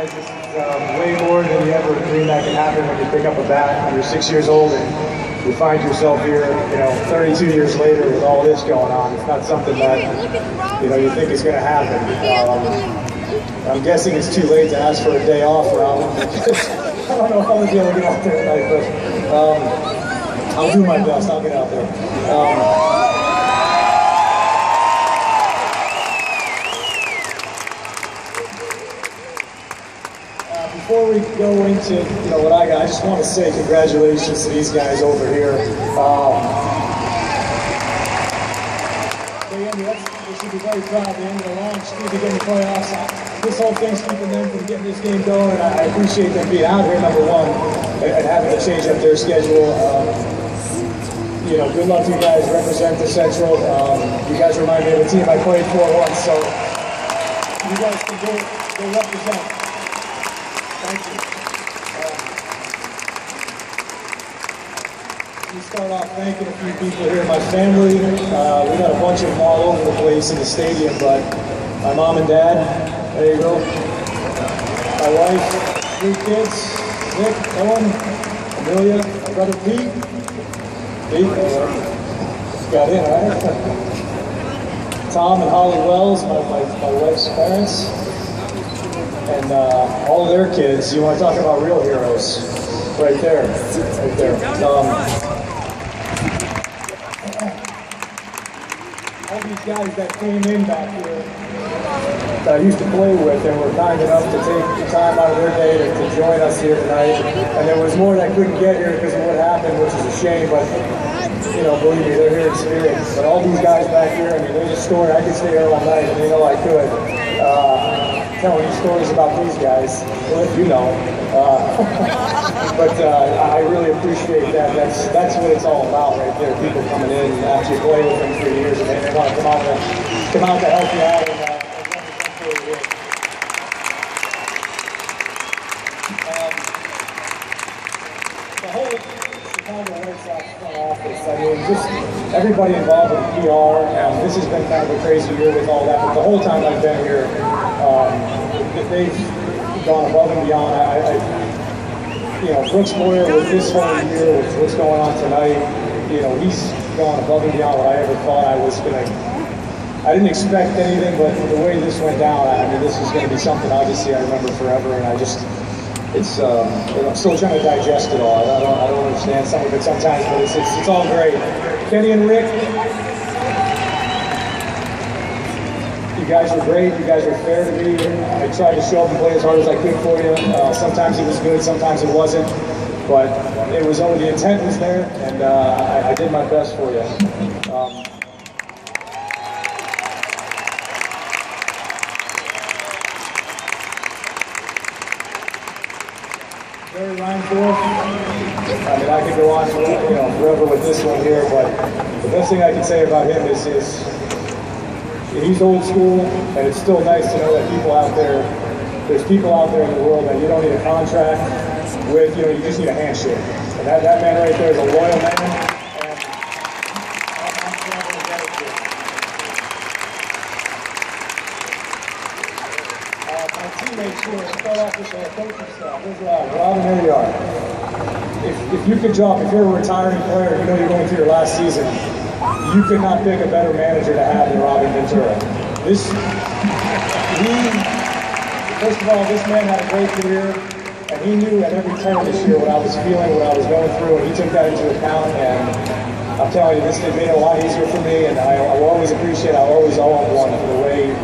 guys, this is way more than you ever dreamed that can happen when you pick up a bat when you're 6 years old and you find yourself here, 32 years later with all this going on. It's not something that, you think is going to happen. I'm guessing it's too late to ask for a day off, Robin. I don't know if I'm going to be able to get out there tonight, but I'll do my best. I'll get out there. Before we go into what I got, I just want to say congratulations to these guys over here. They should be very proud. They ended the launch through the game of playoffs. This whole thing's keeping them from getting this game going, and I appreciate them being out here, number one, and having to change up their schedule. Good luck to you guys. Represent the Central. You guys remind me of a team I played for once, so you guys can go represent. Thank you. Let me start off thanking a few people here. My family, we got a bunch of them all over the place in the stadium, but my mom and dad, there you go. My wife, 3 kids, Nick, Ellen, Amelia, my brother Pete. Pete, got in, right? Tom and Holly Wells, my wife's parents. And all of their kids. You want to talk about real heroes? Right there. Right there. All these guys that came in back here that I used to play with and were kind enough to take the time out of their day to join us here tonight. And there was more that couldn't get here because of what happened, which is a shame, but believe me, they're here in spirit. But all these guys back here, there's a story. I could stay here all night, and I could. Telling you stories about these guys, well, if you know. But I really appreciate that. That's what it's all about right there. People coming in after you play with them for years and they want to come out to help you out and represent who it is. The whole Chicago White Sox front office, just everybody involved in PR. This has been kind of a crazy year with all that, but the whole time I've been here, they've gone above and beyond. Brooks Moyer with this whole year, with what's going on tonight, he's gone above and beyond what I ever thought I was going to. I didn't expect anything, but the way this went down, this is going to be something obviously I remember forever, and I'm still trying to digest it all. I don't understand some of it sometimes, but it's all great. Kenny and Rick, you guys were great. You guys were fair to me. I tried to show up and play as hard as I could for you. Sometimes it was good, sometimes it wasn't. But it was only the intent was there, and I did my best for you. Barry Reinforth. I could go on forever with this one here, but the best thing I can say about him is he's old school, and it's still nice to know that there's people out there in the world that you don't need a contract with, you just need a handshake. And that man right there is a loyal man, and I'm forever indebted to him. My teammates here, start off with our coaching staff. There's Robin, there you are. If you could drop, if you're a retiring player, you're going through your last season, you could not pick a better manager to have than Robin Ventura. First of all, this man had a great career, and he knew at every turn this year what I was feeling, what I was going through, and he took that into account, and I'm telling you, this made it a lot easier for me, and I will always appreciate, I'll always owe him one for the way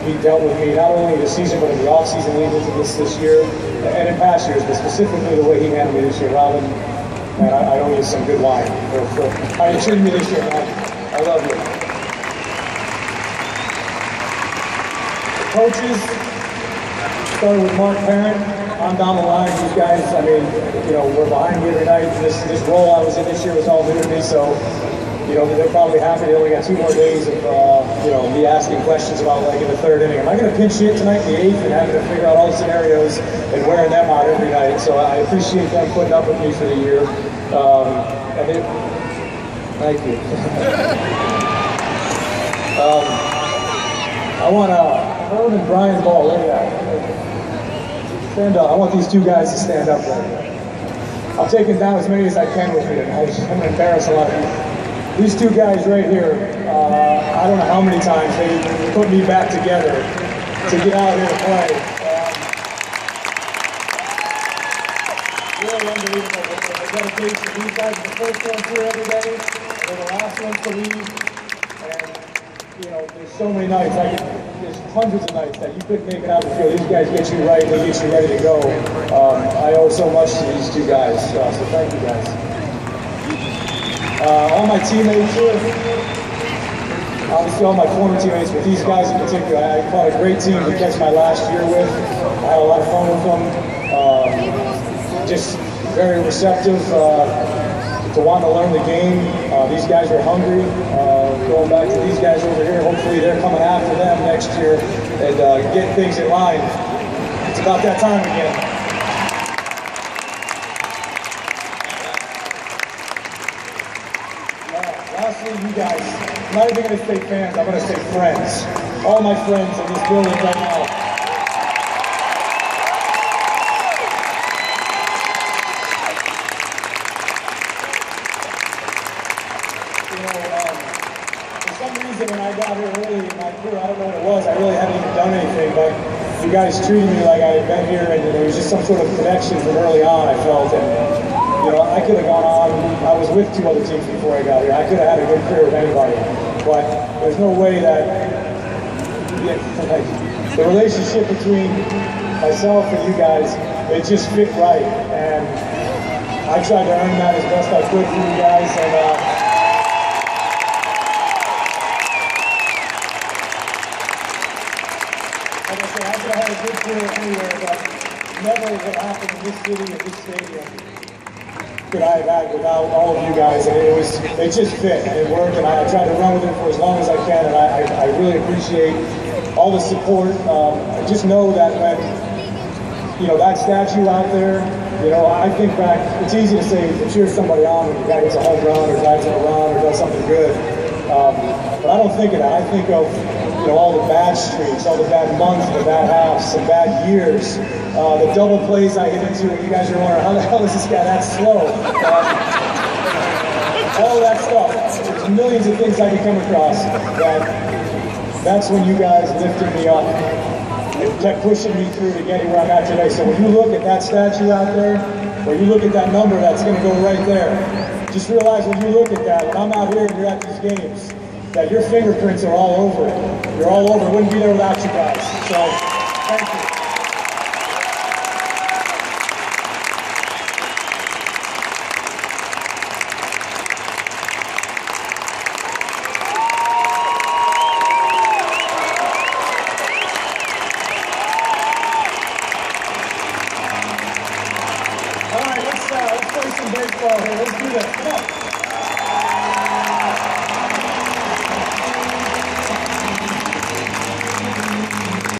he dealt with me, not only this season, but in the off-season leading into this year, and in past years, but specifically the way he handled me this year. Robin, man, I owe you some good wine for how you treated me this year, man. I love you. The coaches, started with Mark Parent, on down the line. These guys, we're behind me every night. This role I was in this year was all new to me, so, they're probably happy they only got 2 more days of, me asking questions about, in the 3rd inning. Am I going to pinch hit tonight in the 8th and having to figure out all the scenarios and wearing them out every night? So I appreciate them putting up with me for the year. Thank you. I want Herb and Brian Ball. Look at that. Stand up. I want these two guys to stand up right here. I'm taking down as many as I can with me tonight. I'm going to embarrass a lot of you. These two guys right here, I don't know how many times they put me back together to get out here to play. Really unbelievable. The dedication. These guys are the first ones here every day. They're the last ones to leave. And, you know, there's so many nights. There's hundreds of nights that you couldn't make it out of the field. These guys get you right. They get you ready to go. I owe so much to these two guys. So thank you guys. All my teammates here, obviously all my former teammates, but these guys in particular, I caught a great team to catch my last year with. I had a lot of fun with them. Just very receptive to want to learn the game. These guys are hungry. Going back to these guys over here, hopefully they're coming after them next year and get things in line. It's about that time again. Lastly, you guys, I'm not even going to say fans, I'm going to say friends. All my friends in this building right now. You know, for some reason when I got here early in my career, I don't know what it was, I really hadn't even done anything, but you guys treated me like I had been here and there was just some sort of connection from early on, I felt. And, you know, I could have gone on, I was with two other teams before I got here. I could have had a good career with anybody, but there's no way that the relationship between myself and you guys, it just fit right. And I tried to earn that as best I could for you guys. And like I said, I could have had a good career anywhere, but never would happen in this city or this stadium could I have had without all of you guys, and it just fit, and it worked, and I tried to run with it for as long as I can, and I really appreciate all the support. Just know that when, you know, that statue out there, you know, I think back, it's easy to say, to cheer somebody on when the guy gets a home run, or drives in a run, or does something good, but I don't think of that. I think of, you know, all the bad streaks, all the bad months, the bad halves, the bad years, the double plays I hit into, and you guys are wondering, how the hell is this guy that slow? All that stuff. There's millions of things I can come across that's when you guys lifted me up and kept pushing me through to getting where I'm at today. So when you look at that statue out there, or you look at that number that's going to go right there, just realize when you look at that, when I'm out here and you're at these games, that your fingerprints are all over it. You're all over it. Wouldn't be there without you guys. So, thank you. All right, let's play some baseball here. Let's do this. Come on.